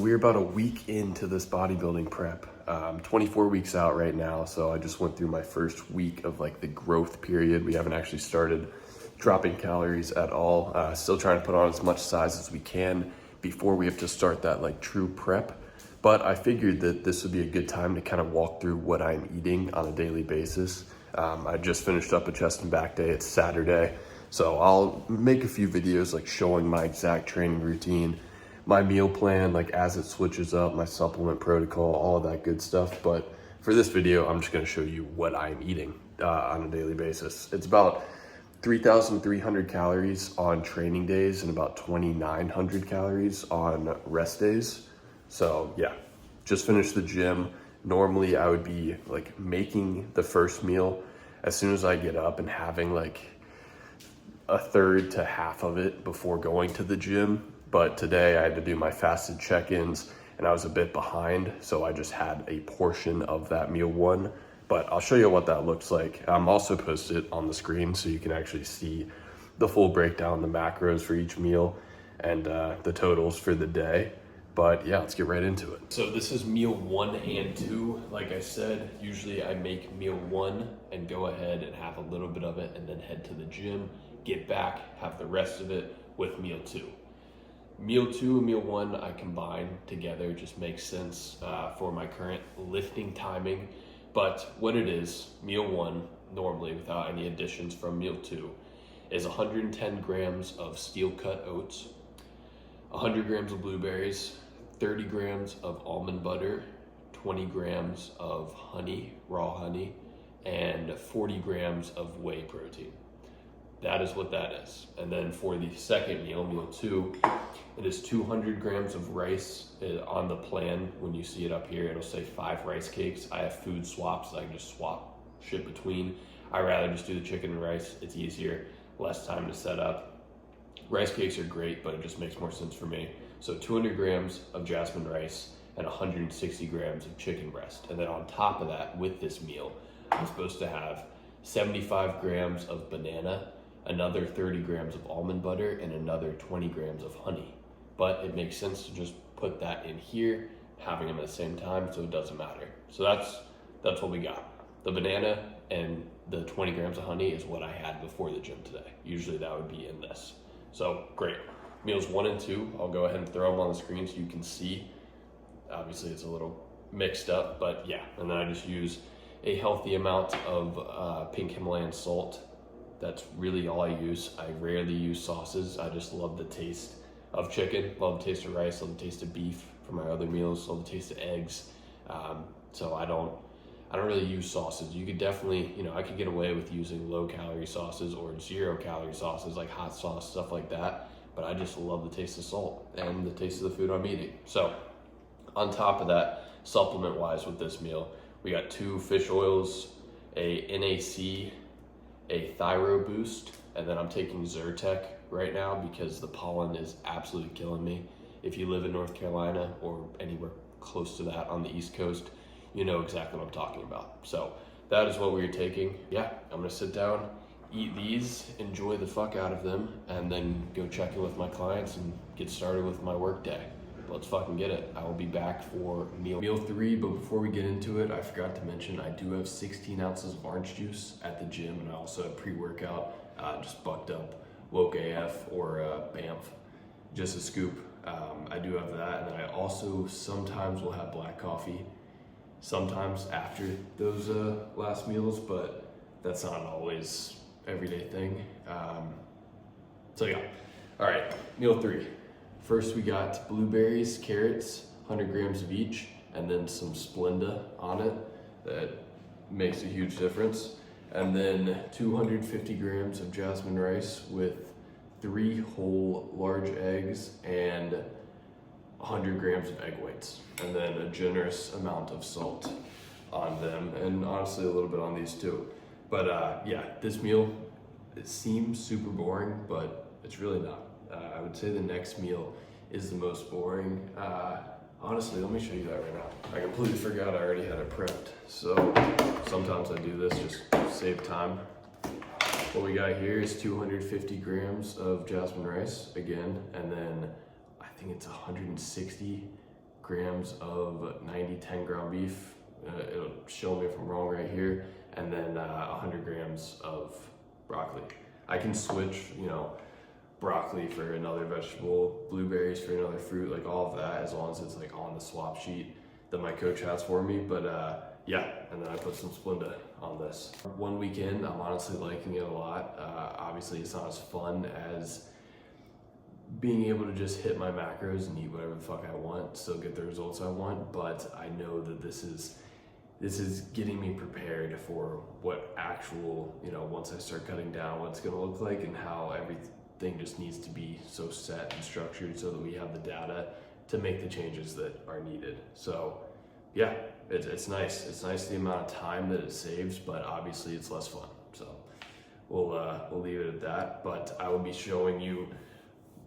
we're about a week into this bodybuilding prep. 24 weeks out right now, so I just went through my first week of like the growth period. We haven't actually started dropping calories at all. Still trying to put on as much size as we can before we have to start that like true prep. But I figured that this would be a good time to kind of walk through what I'm eating on a daily basis. I just finished up a chest and back day. It's Saturday, so I'll make a few videos like showing my exact training routine, my meal plan, like as it switches up, my supplement protocol, all of that good stuff. But for this video, I'm just gonna show you what I'm eating on a daily basis. It's about 3,300 calories on training days and about 2,900 calories on rest days. So yeah, just finished the gym. Normally I would be like making the first meal as soon as I get up and having like a third to half of it before going to the gym. But today I had to do my fasted check-ins and I was a bit behind, so I just had a portion of that meal one. But I'll show you what that looks like. I'm also posted on the screen so you can actually see the full breakdown, the macros for each meal and the totals for the day. But yeah, let's get right into it. So this is meal 1 and 2. Like I said, usually I make meal 1 and go ahead and have a little bit of it and then head to the gym, get back, have the rest of it with meal 2. Meal 2 and meal 1 I combine together, just makes sense for my current lifting timing. But what it is, meal 1, normally without any additions from meal 2, is 110 grams of steel cut oats, 100 grams of blueberries, 30 grams of almond butter, 20 grams of honey, raw honey, and 40 grams of whey protein. That is what that is. And then for the second meal, meal 2, it is 200 grams of rice. On the plan, when you see it up here, it'll say 5 rice cakes. I have food swaps, I can just swap shit between. I rather just do the chicken and rice. It's easier, less time to set up. Rice cakes are great, but it just makes more sense for me. So 200 grams of jasmine rice and 160 grams of chicken breast. And then on top of that, with this meal, I'm supposed to have 75 grams of banana, another 30 grams of almond butter, and another 20 grams of honey. But it makes sense to just put that in here, having them at the same time, so it doesn't matter. So that's what we got. The banana and the 20 grams of honey is what I had before the gym today. Usually that would be in this. So great. Meals 1 and 2, I'll go ahead and throw them on the screen so you can see. Obviously it's a little mixed up, but yeah. And then I just use a healthy amount of pink Himalayan salt. That's really all I use. I rarely use sauces. I just love the taste of chicken, love the taste of rice, love the taste of beef for my other meals, love the taste of eggs. So I don't really use sauces. You could definitely, I could get away with using low calorie sauces or 0 calorie sauces like hot sauce, stuff like that. But I just love the taste of salt and the taste of the food I'm eating. So on top of that, supplement wise with this meal, we got 2 fish oils, a NAC, a Thyro Boost, and then I'm taking Zyrtec right now because the pollen is absolutely killing me. If you live in North Carolina or anywhere close to that on the East Coast, you know exactly what I'm talking about. So that is what we are taking. Yeah, I'm gonna sit down, eat these, enjoy the fuck out of them, and then go check in with my clients and get started with my work day. Let's fucking get it. I will be back for meal 3, but before we get into it, I forgot to mention I do have 16 ounces of orange juice at the gym, and I also have pre-workout, just bucked up, Woke AF or BAMF, just a scoop. I do have that, and then I also sometimes will have black coffee, sometimes after those last meals, but that's not always everyday thing. So yeah, all right, meal 3. First we got blueberries, carrots, 100 grams of each, and then some Splenda on it. That makes a huge difference. And then 250 grams of jasmine rice with 3 whole large eggs and 100 grams of egg whites. And then a generous amount of salt on them, and honestly a little bit on these too. But yeah, this meal, it seems super boring, but it's really not. I would say the next meal is the most boring. Honestly, let me show you that right now. I completely forgot I already had it prepped. So sometimes I do this just to save time. What we got here is 250 grams of jasmine rice again, and then I think it's 160 grams of 90-10 ground beef. It'll show me if I'm wrong right here. And then 100 grams of broccoli. I can switch, you know, broccoli for another vegetable, blueberries for another fruit, like all of that, as long as it's like on the swap sheet that my coach has for me. But yeah, and then I put some Splenda on this. 1 week in, I'm honestly liking it a lot. Obviously it's not as fun as being able to just hit my macros and eat whatever the fuck I want, still get the results I want, but I know that this is getting me prepared for what actual, you know, once I start cutting down, what it's gonna look like, and how everything just needs to be so set and structured so that we have the data to make the changes that are needed. So yeah, it's nice. It's nice the amount of time that it saves, but obviously it's less fun. So we'll leave it at that, but I will be showing you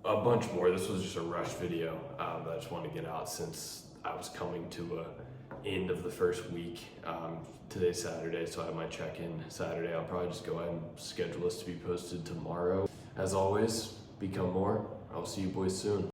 a bunch more. This was just a rush video that I just wanted to get out since I was coming to a end of the first week. Today's Saturday, so I have my check-in Saturday. I'll probably just go ahead and schedule this to be posted tomorrow. As always, become more. I'll see you boys soon.